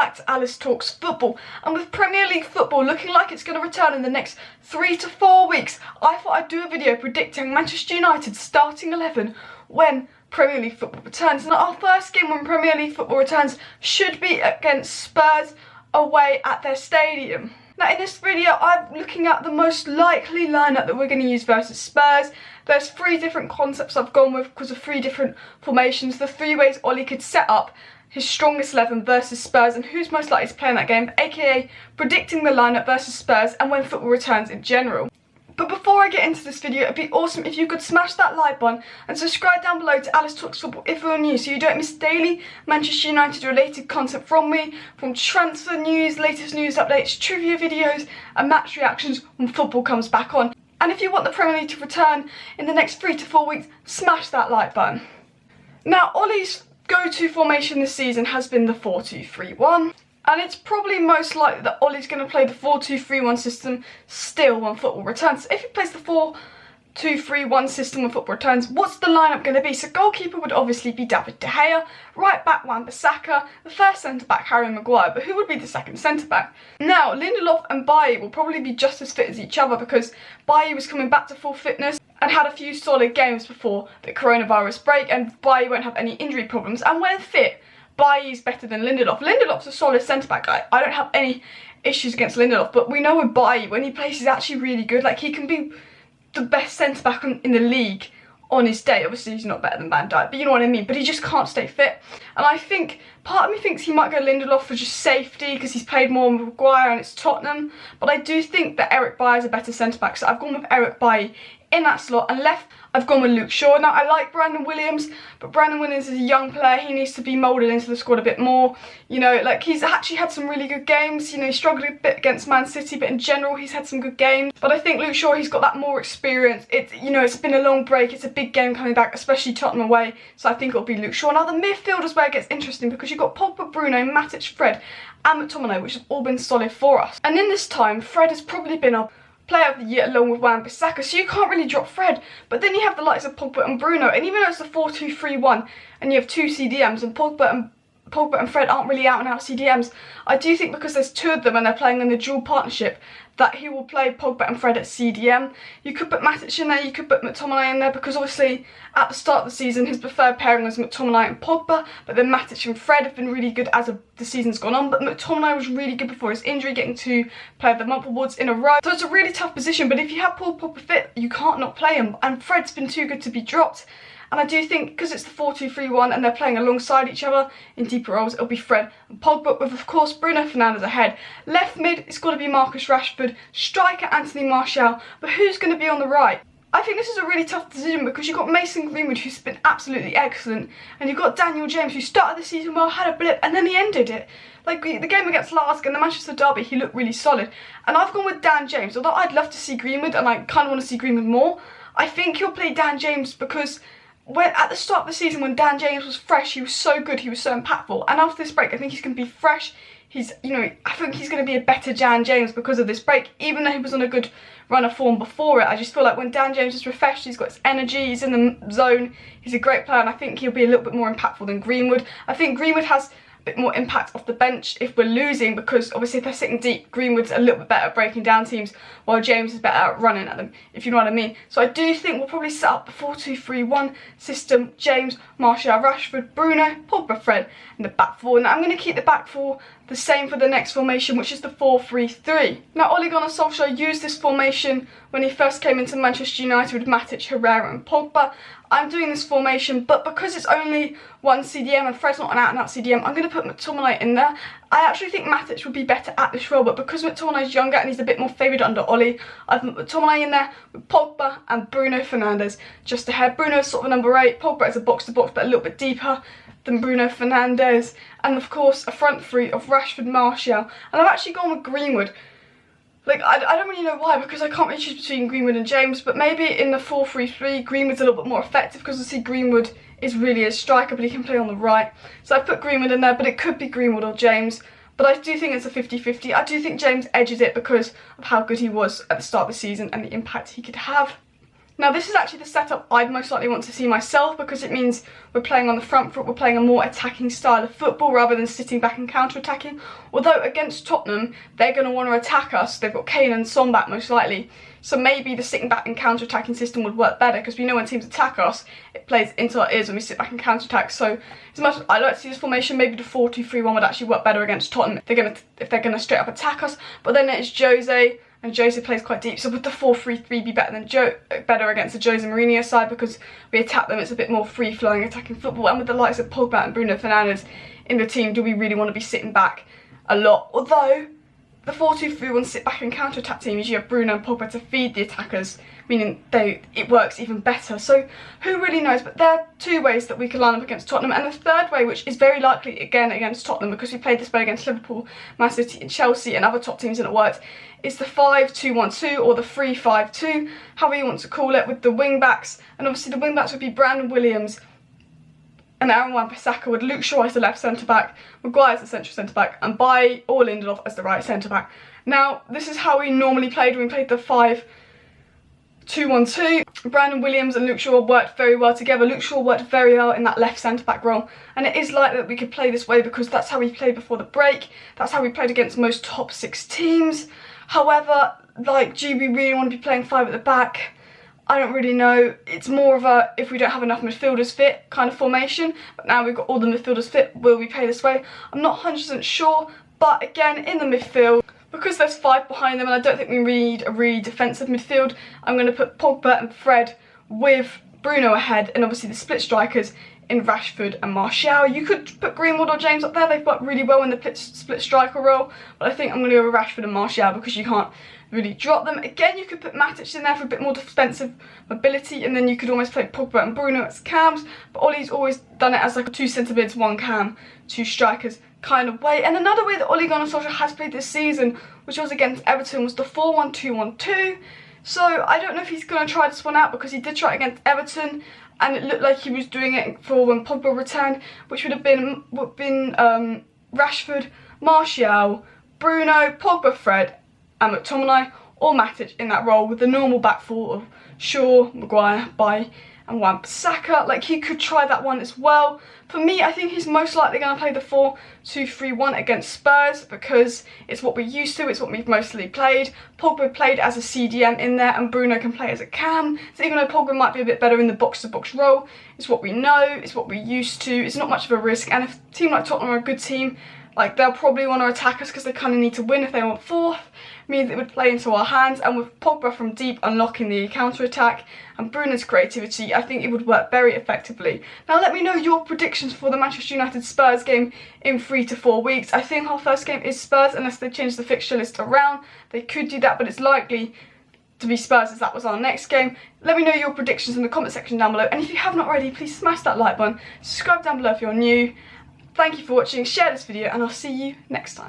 back to Alice Talks Football, and with Premier League football looking like it's going to return in the next 3 to 4 weeks, I thought I'd do a video predicting Manchester United's starting 11 when Premier League football returns. And our first game when Premier League football returns should be against Spurs away at their stadium. Now in this video I'm looking at the most likely lineup that we're going to use versus Spurs. There's 3 different concepts I've gone with because of 3 different formations, the 3 ways Ollie could set up his strongest 11 versus Spurs and who's most likely to play in that game, aka predicting the lineup versus Spurs and when football returns in general. But before I get into this video, it'd be awesome if you could smash that like button and subscribe down below to Alice Talks Football if you're new, so you don't miss daily Manchester United related content from me, from transfer news, latest news updates, trivia videos and match reactions when football comes back on. And if you want the Premier League to return in the next 3 to 4 weeks, smash that like button. Now Ollie's go-to formation this season has been the 4-2-3-1. And it's probably most likely that Ollie's going to play the 4-2-3-1 system still when football returns. So if he plays the 4-2-3-1 system when football returns, what's the lineup going to be? So goalkeeper would obviously be David De Gea, right back Wan-Bissaka, the first centre-back Harry Maguire, but who would be the second centre-back? Now, Lindelof and Bailly will probably be just as fit as each other because Bailly was coming back to full fitness and had a few solid games before the coronavirus break, and Bailly won't have any injury problems, and when fit, Bailly's better than Lindelof. Lindelof's a solid centre-back guy. I don't have any issues against Lindelof, but we know with Bailly, when he plays, he's actually really good. Like, he can be the best centre-back in the league on his day. Obviously, he's not better than Van Dijk, but you know what I mean. But he just can't stay fit. And I think, part of me thinks he might go Lindelof for just safety, because he's played more with Maguire and it's Tottenham. But I do think that Eric Bailly is a better centre-back, so I've gone with Eric Bailly in that slot, and left I've gone with Luke Shaw. Now I like Brandon Williams, but Brandon Williams is a young player, he needs to be moulded into the squad a bit more. You know, like, he's actually had some really good games. You know, he struggled a bit against Man City, but in general he's had some good games. But I think Luke Shaw, he's got that more experience. You know, it's been a long break, it's a big game coming back, especially Tottenham away, so I think it'll be Luke Shaw. Now the midfield is where it gets interesting, because you've got Pogba, Bruno, Matic, Fred and McTominay, which have all been solid for us. And in this time, Fred has probably been our player of the year along with Wan-Bissaka, so you can't really drop Fred. But then you have the likes of Pogba and Bruno, and even though it's the 4-2-3-1 and you have 2 CDMs and Pogba and Fred aren't really out and out CDMs, I do think because there's 2 of them and they're playing in the dual partnership that he will play Pogba and Fred at CDM. You could put Matic in there, you could put McTominay in there, because obviously at the start of the season his preferred pairing was McTominay and Pogba, but then Matic and Fred have been really good as the season's gone on. But McTominay was really good before his injury, getting 2 Player of the Month awards in a row. So it's a really tough position, but if you have Paul Pogba fit, you can't not play him, and Fred's been too good to be dropped. And I do think, because it's the 4-2-3-1 and they're playing alongside each other in deeper roles, it'll be Fred and Pogba, with of course Bruno Fernandes ahead. Left mid, it's got to be Marcus Rashford. Striker, Anthony Martial. But who's going to be on the right? I think this is a really tough decision, because you've got Mason Greenwood, who's been absolutely excellent, and you've got Daniel James, who started the season well, had a blip, and then he ended it. Like the game against Lask and the Manchester derby, he looked really solid. And I've gone with Dan James, although I'd love to see Greenwood, and I kind of want to see Greenwood more. I think he'll play Dan James because at the start of the season, when Dan James was fresh, he was so good, he was so impactful. And after this break, I think he's going to be fresh. I think he's going to be a better Dan James because of this break. Even though he was on a good run of form before it, I just feel like when Dan James is refreshed, he's got his energy, he's in the zone, he's a great player, and I think he'll be a little bit more impactful than Greenwood. I think Greenwood has a bit more impact off the bench if we're losing, because obviously if they're sitting deep, Greenwood's a little bit better at breaking down teams, while James is better at running at them, if you know what I mean. So I do think we'll probably set up the 4-2-3-1 system. James, Martial, Rashford, Bruno, Pogba, Fred in the back 4. Now I'm going to keep the back 4 the same for the next formation, which is the 4-3-3. Now Ole Gunnar Solskjaer used this formation when he first came into Manchester United with Matic, Herrera and Pogba. I'm doing this formation, but because it's only one CDM and Fred's not an out-and-out CDM, I'm going to put McTominay in there. I actually think Matic would be better at this role, but because McTominay's younger and he's a bit more favoured under Ole, I've put McTominay in there with Pogba and Bruno Fernandes just ahead. Bruno's sort of a number 8, Pogba is a box-to-box but a little bit deeper than Bruno Fernandes, and of course a front 3 of Rashford, Martial, and I've actually gone with Greenwood. Like, I don't really know why, because I can't really choose between Greenwood and James, but maybe in the 4-3-3, Greenwood's a little bit more effective, because I see Greenwood is really a striker, but he can play on the right. So I put Greenwood in there, but it could be Greenwood or James. But I do think it's a 50-50. I do think James edges it because of how good he was at the start of the season and the impact he could have. Now this is actually the setup I'd most likely want to see myself, because it means we're playing on the front foot, we're playing a more attacking style of football rather than sitting back and counter-attacking. Although against Tottenham, they're going to want to attack us. They've got Kane and Son back most likely. So maybe the sitting back and counter-attacking system would work better, because we know when teams attack us, it plays into our ears when we sit back and counter-attack. So as much as I like to see this formation, maybe the 4-2-3-1 would actually work better against Tottenham if they're going to straight up attack us. But then it's Jose, and Jose plays quite deep, so would the 4-3-3 be better against the Jose Mourinho side, because we attack them, it's a bit more free-flowing attacking football, and with the likes of Pogba and Bruno Fernandes in the team, do we really want to be sitting back a lot? Although the 4-2-3-1 sit back and counter-attack team, usually have Bruno and Pogba to feed the attackers, meaning it works even better. So who really knows? But there are two ways that we could line up against Tottenham, and the third way, which is very likely again against Tottenham, because we played this way against Liverpool, Man City and Chelsea and other top teams and it worked, is the 5-2-1-2 or the 3-5-2, however you want to call it, with the wing backs. And obviously the wing backs would be Brandon Williams and Aaron Wan-Bissaka, with Luke Shaw as the left centre-back, Maguire as the central centre-back, and Bailly or Lindelof as the right centre-back. Now, this is how we normally played when we played the 5-2-1-2. Brandon Williams and Luke Shaw worked very well together. Luke Shaw worked very well in that left centre-back role, and it is likely that we could play this way because that's how we played before the break. That's how we played against most top 6 teams. However, like, do we really want to be playing 5 at the back? I don't really know. It's more of a, if we don't have enough midfielders fit kind of formation, but now we've got all the midfielders fit, will we play this way? I'm not 100% sure, but again, in the midfield, because there's 5 behind them and I don't think we need a really defensive midfield, I'm going to put Pogba and Fred with Bruno ahead, and obviously the split strikers in Rashford and Martial. You could put Greenwood or James up there, they've worked really well in the split striker role, but I think I'm going to go with Rashford and Martial because you can't really drop them. Again, you could put Matic in there for a bit more defensive mobility, and then you could almost play Pogba and Bruno as cams, but Ollie's always done it as like a 2 centre mids, 1 cam, 2 strikers kind of way. And another way that Ole Gunnar Solskjaer has played this season, which was against Everton, was the 4-1-2-1-2. So I don't know if he's going to try this one out, because he did try it against Everton and it looked like he was doing it for when Pogba returned, which would have been Rashford, Martial, Bruno, Pogba, Fred and McTominay or Matic in that role, with the normal back four of Shaw, Maguire, Bailly and Wan-Bissaka. Like, he could try that one as well. For me, I think he's most likely going to play the 4-2-3-1 against Spurs, because it's what we're used to, it's what we've mostly played. Pogba played as a CDM in there and Bruno can play as a cam. So even though Pogba might be a bit better in the box-to-box role, it's what we know, it's what we're used to, it's not much of a risk. And if a team like Tottenham are a good team, like, they'll probably want to attack us because they kind of need to win if they want 4th. Means it would play into our hands, and with Pogba from deep unlocking the counter-attack and Bruno's creativity, I think it would work very effectively. Now let me know your predictions for the Manchester United Spurs game in 3 to 4 weeks. I think our first game is Spurs, unless they change the fixture list around. They could do that, but it's likely to be Spurs as that was our next game. Let me know your predictions in the comment section down below, and if you haven't already, please smash that like button, subscribe down below if you're new. Thank you for watching, share this video, and I'll see you next time.